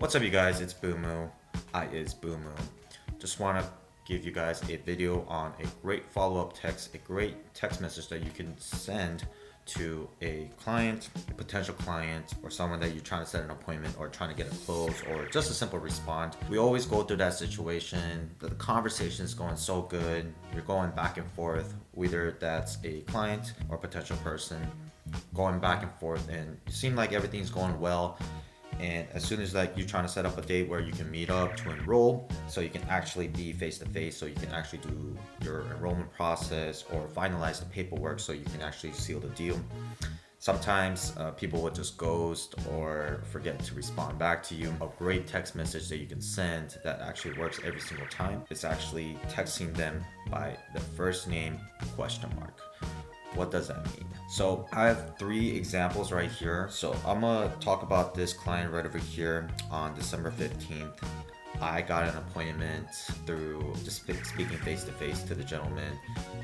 What's up, you guys? It's Boomoo. I is Boomoo. Just want to give you guys a video on a great follow-up text, a great text message that you can send to a client, a potential client, or someone that you're trying to set an appointment or trying to get a close, or just a simple respond. We always go through that situation. The conversation is going so good. You're going back and forth, whether that's a client or potential person, going back and forth, and it seems like everything's going well. And as soon as you're trying to set up a date where you can meet up to enroll, so you can actually be face to face, so you can actually do your enrollment process or finalize the paperwork so you can actually seal the deal. Sometimes people will just ghost or forget to respond back to you. A great text message that you can send that actually works every single time is actually texting them by the first name ? What does that mean? So I have 3 examples right here. So I'm gonna talk about this client right over here. On December 15th, I got an appointment through just speaking face to face to the gentleman,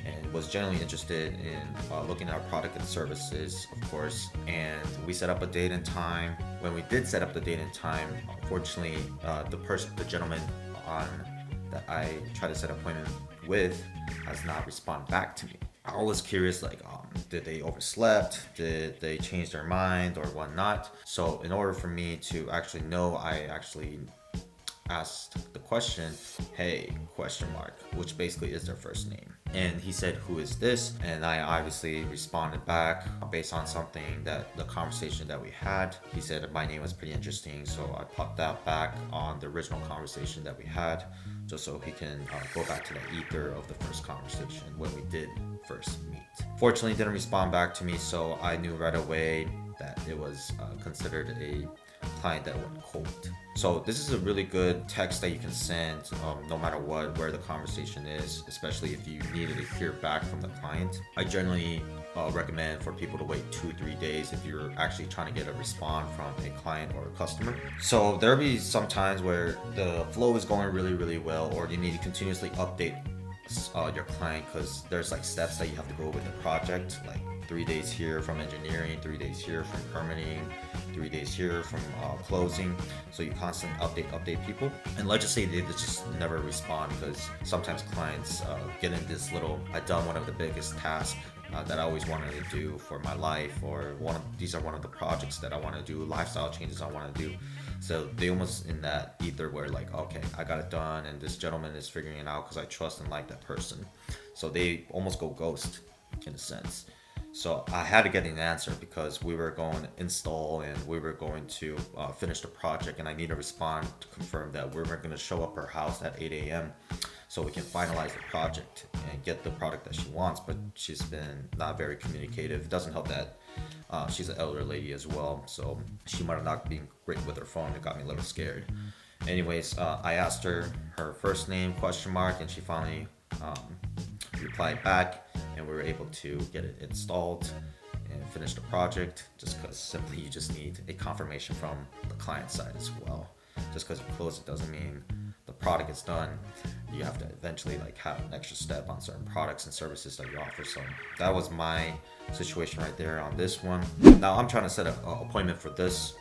and was generally interested in looking at our product and services, of course. And we set up a date and time. When we did set up the date and time, unfortunately, the gentleman that I tried to set an appointment with has not responded back to me. I was curious, did they overslept? Did they change their mind or whatnot? So in order for me to actually know, I actually asked the question, hey, ? Which basically is their first name. And he said, who is this? And I obviously responded back based on something that the conversation that we had. He said my name was pretty interesting, so I popped that back on the original conversation that we had, just so he can go back to the ether of the first conversation when we did first meet. Fortunately, he didn't respond back to me, so I knew right away that it was considered a client that went cold. So this is a really good text that you can send no matter where the conversation is, especially if you needed to hear back from the client. I generally recommend for people to wait 2-3 days if you're actually trying to get a response from a client or a customer. So there'll be some times where the flow is going really well, or you need to continuously update your client, because there's steps that you have to go with the project, 3 days here from engineering, 3 days here from permitting, 3 days here from closing. So you constantly update people. And let's just say they just never respond, because sometimes clients get in this little, I've done one of the biggest tasks that I always wanted to do for my life, or these are one of the projects that I want to do, lifestyle changes I want to do. So they almost in that ether where okay, I got it done, and this gentleman is figuring it out because I trust and like that person. So they almost go ghost in a sense. So I had to get an answer, because we were going to install and we were going to finish the project, and I need to respond to confirm that we're going to show up her house at 8 a.m. so we can finalize the project and get the product that she wants. But she's been not very communicative. It doesn't help that she's an elder lady as well, so she might have not been great with her phone. It got me a little scared. Anyways, I asked her first name ? And she finally replied back, and we were able to get it installed and finish the project, just because simply you just need a confirmation from the client side as well. Just because you close it doesn't mean the product is done. You have to eventually have an extra step on certain products and services that you offer. So that was my situation right there on this one. Now I'm trying to set an appointment for this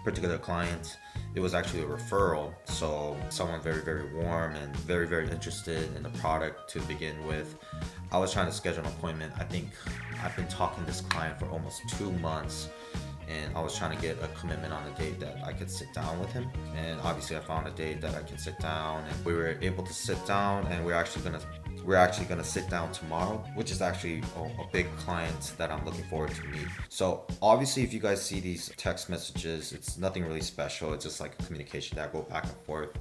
particular client. It was actually a referral, so someone very warm and very interested in the product to begin with. I was trying to schedule an appointment. I think I've been talking to this client for almost 2 months, and I was trying to get a commitment on a date that I could sit down with him. And obviously I found a date that I can sit down, and we were able to sit down, and we're actually gonna sit down tomorrow, which is actually a big client that I'm looking forward to meet. So obviously, if you guys see these text messages, it's nothing really special. It's just a communication that go back and forth.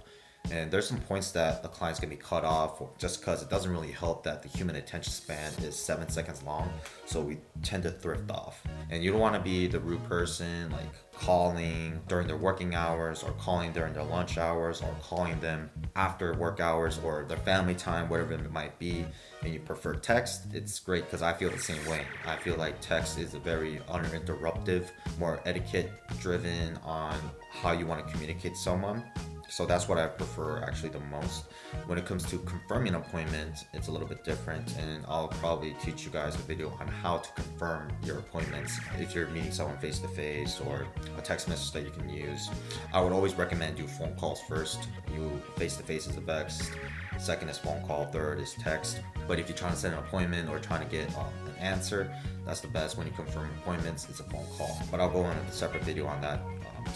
And there's some points that the client's gonna be cut off, just because it doesn't really help that the human attention span is 7 seconds long. So we tend to thrift off. And you don't want to be the rude person, calling during their working hours, or calling during their lunch hours, or calling them after work hours or their family time, whatever it might be, and you prefer text. It's great, because I feel the same way. I feel like text is a very uninterruptive, more etiquette driven on how you want to communicate to someone. So that's what I prefer actually the most. When it comes to confirming appointments, it's a little bit different, and I'll probably teach you guys a video on how to confirm your appointments if you're meeting someone face to face, or a text message that you can use. I would always recommend do phone calls first. You face to face is the best. Second is phone call. Third is text. But if you're trying to set an appointment or trying to get an answer, that's the best. When you confirm appointments, it's a phone call. But I'll go on a separate video on that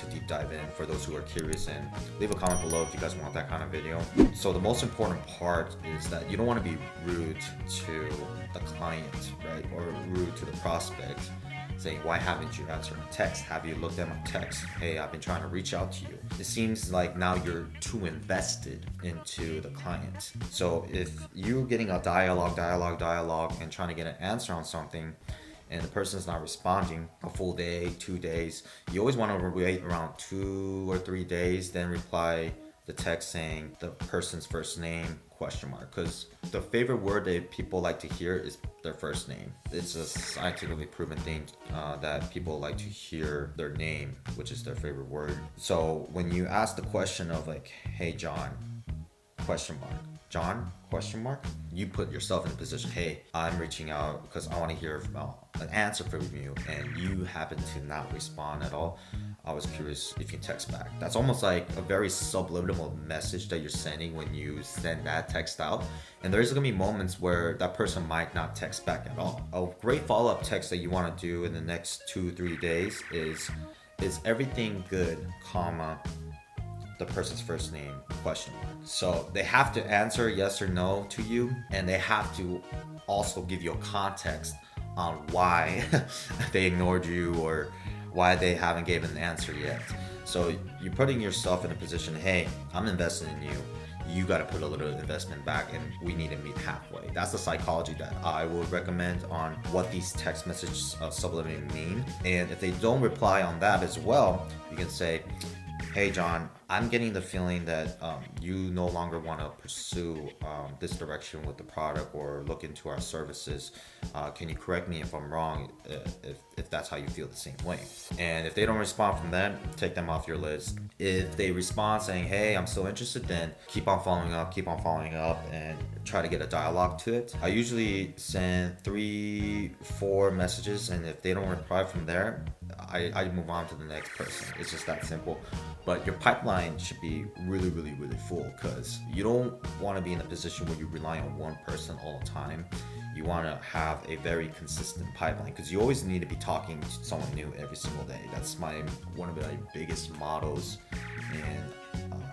to deep dive in for those who are curious, and leave a comment below if you guys want that kind of video. So the most important part is that you don't want to be rude to the client, right? Or rude to the prospect, saying, why haven't you answered my text? Have you looked at my text? Hey, I've been trying to reach out to you. It seems like now you're too invested into the client. So if you're getting a dialogue and trying to get an answer on something, and the person's not responding a full day, 2 days, you always want to wait around 2 or 3 days, then reply the text saying the person's first name, ? Because the favorite word that people like to hear is their first name. It's a scientifically proven thing that people like to hear their name, which is their favorite word. So when you ask the question of like, hey John, ? John, ? You put yourself in a position, hey, I'm reaching out because I want to hear an answer from you, and you happen to not respond at all. I was curious if you text back. That's almost like a very subliminal message that you're sending when you send that text out. And there's gonna be moments where that person might not text back at all. A great follow-up text that you want to do in the next 2-3 days is everything good, the person's first name, ? So they have to answer yes or no to you, and they have to also give you a context on why they ignored you or why they haven't given an answer yet. So you're putting yourself in a position, hey, I'm invested in you. You got to put a little investment back, and we need to meet halfway. That's the psychology that I would recommend on what these text messages subliminally mean. And if they don't reply on that as well, you can say, hey John, I'm getting the feeling that you no longer want to pursue this direction with the product or look into our services. Can you correct me if I'm wrong, if that's how you feel the same way? And if they don't respond from that, take them off your list. If they respond saying, hey, I'm still interested, then keep on following up and try to get a dialogue to it. I usually send 3-4 messages, and if they don't reply from there, I move on to the next person. It's just that simple. But your pipeline should be really full, because you don't want to be in a position where you rely on one person all the time. You want to have a very consistent pipeline, because you always need to be talking to someone new every single day. That's one of my biggest mottos in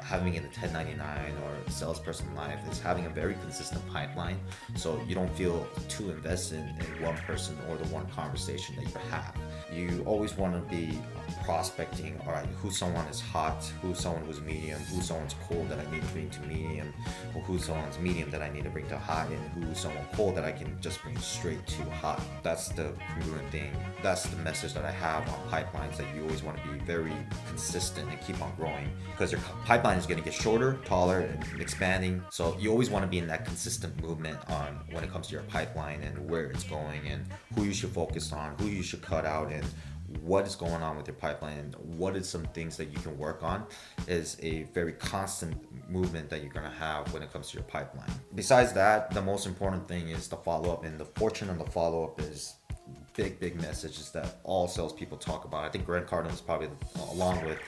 having in the 1099 or salesperson life, is having a very consistent pipeline, so you don't feel too invested in one person or the one conversation that you have. You always want to be prospecting, all right, who's someone is hot, who's someone who's medium, who's someone's cold that I need to bring to medium, or who's someone's medium that I need to bring to hot, and who's someone cold that I can just bring straight to hot. That's the congruent thing. That's the message that I have on pipelines, that you always want to be very consistent and keep on growing, because your pipeline is going to get shorter, taller, and expanding. So you always want to be in that consistent movement on when it comes to your pipeline and where it's going and who you should focus on, who you should cut out, and what is going on with your pipeline, and what is some things that you can work on. Is a very constant movement that you're going to have when it comes to your pipeline. Besides that, the most important thing is the follow-up, and the fortune of the follow-up is big messages that all salespeople talk about. I think Grant Cardone is probably, along with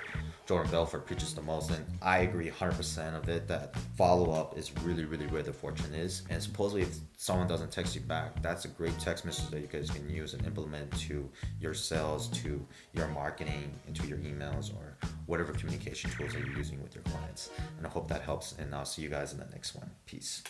Jordan Belfort, preaches the most, and I agree 100% of it, that follow-up is really where the fortune is. And supposedly if someone doesn't text you back, that's a great text message that you guys can use and implement to your sales, to your marketing, into your emails, or whatever communication tools that you're using with your clients. And I hope that helps, and I'll see you guys in the next one. Peace.